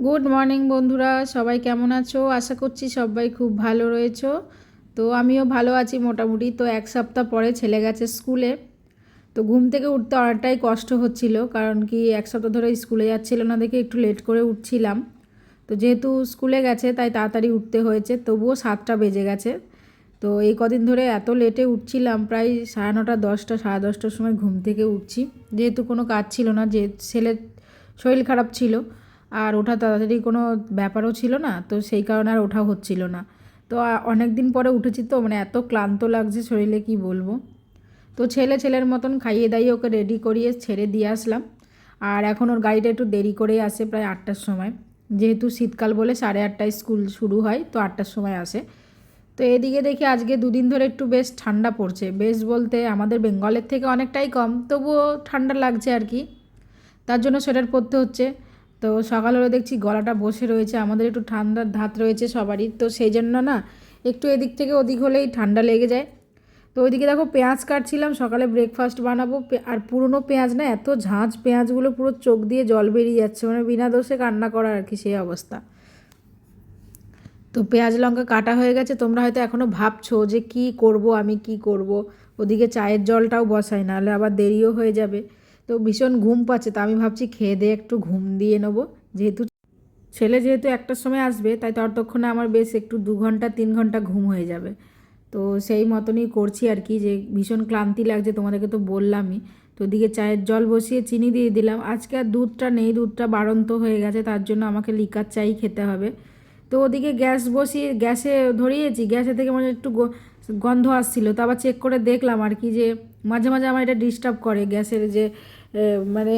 Good morning বন্ধুরা, সবাই কেমন আছো? আশা করছি সবাই খুব ভালো রয়েছো। তো আমিও ভালো আছি মোটামুটি। তো এক সপ্তাহ পরে ছেলে গেছে স্কুলে। তো ঘুম থেকে উঠতে অনেকটাই কষ্ট হচ্ছিল, কারণ কি এক সপ্তাহ ধরে স্কুলে যাচ্ছিল না দেখে একটু লেট করে উঠছিলাম। তো যেহেতু স্কুলে গেছে তাই তাড়াতাড়ি উঠতে হয়েছে, তবুও 7টা বেজে গেছে। তো এই কদিন ধরে এত লেটে উঠছিলাম, প্রায় 9:30 10টা 10:30টার সময় ঘুম থেকে উঠছি, যেহেতু কোনো কাজ ছিল না, যে ছেলের শরীর খারাপ ছিল আর ওঠা তাড়াতাড়ি কোনো ব্যাপারও ছিল না, তো সেই কারণে আর ওঠা হচ্ছিল না। তো অনেক দিন পরে উঠেছি, তো মানে এত ক্লান্ত লাগছে শরীরে কি বলবো। তো ছেলের মতন খাইয়ে দাইয়ে ওকে রেডি করিয়ে ছেড়ে দিয়ে আসলাম। আর এখন ওর গাড়িটা একটু দেরি করেই আসে, প্রায় 8টার সময়, যেহেতু শীতকাল বলে 8:30টায় স্কুল শুরু হয়, তো 8টার সময় আসে। তো এদিকে দেখি আজকে দুদিন ধরে একটু বেশ ঠান্ডা পড়ছে, বেশ বলতে আমাদের বেঙ্গলের থেকে অনেকটাই কম, তবুও ঠান্ডা লাগছে আর কি। তার জন্য সোয়েটার পরতে হচ্ছে। তো সকাল হলে দেখছি গলাটা বসে রয়েছে, আমাদের একটু ঠান্ডার ধাত রয়েছে সবারই, তো সেই জন্য না একটু এদিক থেকে ওদিক হলেই ঠান্ডা লেগে যায়। তো ওইদিকে দেখো পেঁয়াজ কাটছিলাম, সকালে ব্রেকফাস্ট বানাবো। আর পুরনো পেঁয়াজ না, এত ঝাঁঝ পেঁয়াজগুলো, পুরো চোখ দিয়ে জল বেরিয়ে যাচ্ছে, মানে বিনা দোষে কান্না করা আর কি, সেই অবস্থা। তো পেঁয়াজ লঙ্কা কাটা হয়ে গেছে। তোমরা হয়তো এখনও ভাবছো যে কি করব, আমি কি করব। ওদিকে চায়ের জলটাও বসাই, নাহলে আবার দেরিও হয়ে যাবে। তো ভীষণ ঘুম পাচ্ছে, তো আমি ভাবছি খেয়ে দিয়ে একটু ঘুম দিয়ে নেবো। যেহেতু 1টার সময় আসবে, তাই ততক্ষণে আমার বেশ একটু 2 ঘন্টা 3 ঘন্টা ঘুম হয়ে যাবে। তো সেই মতনই করছি আর কি, যে ভীষণ ক্লান্তি লাগছে, তোমাদেরকে তো বললামই। তো ওদিকে চায়ের জল বসিয়ে চিনি দিয়ে দিলাম। আজকে আর দুধটা নেই, দুধটা বাড়ন্ত হয়ে গেছে, তার জন্য আমাকে লিকার চাই খেতে হবে। তো ওদিকে গ্যাস বসিয়ে গ্যাসে ধরিয়েছি, গ্যাসে থেকে মানে একটু গন্ধ আসছিল, তো আবার চেক করে দেখলাম আর কি, যে মাঝে মাঝে আমার এটা ডিস্টার্ব করে, গ্যাসের যে মানে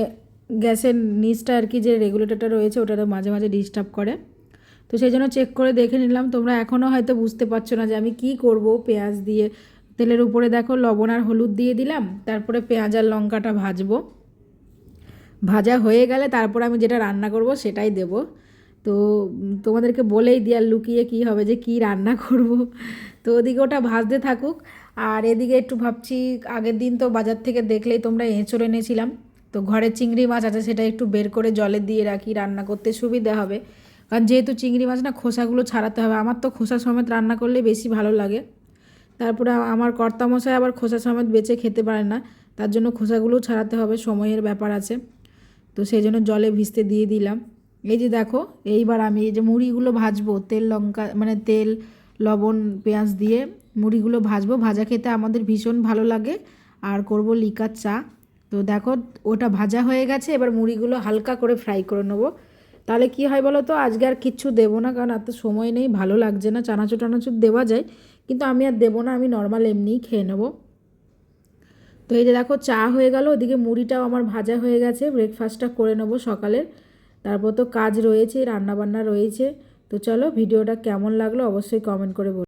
গ্যাসের নিচটা আর কি, যে রেগুলেটরটা রয়েছে ওটাতে মাঝে মাঝে ডিস্টার্ব করে। তো সেই জন্য চেক করে দেখে নিলাম। তোমরা এখনও হয়তো বুঝতে পারছো না যে আমি কি করব পেঁয়াজ দিয়ে। তেলের উপরে দেখো লবণ আর হলুদ দিয়ে দিলাম, তারপরে পেঁয়াজ আর লঙ্কাটা ভাজবো। ভাজা হয়ে গেলে তারপর আমি যেটা রান্না করব সেটাই দেব। তো তোমাদেরকে বলেই দিই, আর লুকিয়ে কী হবে যে কি রান্না করব। তো ওদিকে ওটা ভাজতে থাকুক, আর এদিকে একটু ভাবছি, আগের দিন তো বাজার থেকে দেখলেই তোমরা এঁচড় এনেছিলাম। তো ঘরে চিংড়ি মাছ আছে, সেটা একটু বের করে জলে দিয়ে রাখি, রান্না করতে সুবিধা হবে। কারণ যেহেতু চিংড়ি মাছ না, খোসাগুলো ছাড়াতে হবে, আমার তো খোসা সমেত রান্না করলে বেশি ভালো লাগে। তারপরে আমার কর্তামশাই আবার খোসা সমেত বেছে খেতে পারে না, তার জন্য খোসাগুলোও ছাড়াতে হবে, সময়ের ব্যাপার আছে। তো সেই জন্য জলে ভিজতে দিয়ে দিলাম। এই যে দেখো, এইবার আমি এই যে মুড়িগুলো ভাজবো, তেল লঙ্কা মানে তেল লবণ পেঁয়াজ দিয়ে মুড়িগুলো ভাজবো। ভাজা খেতে আমাদের ভীষণ ভালো লাগে। আর করব লিকার চা। তো দেখো ওটা ভাজা হয়ে গেছে, এবার মুড়িগুলো হালকা করে ফ্রাই করে নেবো। তাহলে কি হয় বলো তো, আজকে আর কিচ্ছু দেবো না, কারণ এত সময় নেই, ভালো লাগছে না। চানাচুর টানাচুর দেওয়া যায়, কিন্তু আমি আর দেবো না, আমি নর্মাল এমনিই খেয়ে নেবো। তো এই যে দেখো চা হয়ে গেল, ওদিকে মুড়িটাও আমার ভাজা হয়ে গেছে, ব্রেকফাস্টটা করে নেবো সকালের। তারপর তো কাজ রয়েছে, রান্নাবান্না রয়েছে। তো চলো, ভিডিওটা কেমন লাগলো অবশ্যই কমেন্ট করে বলো।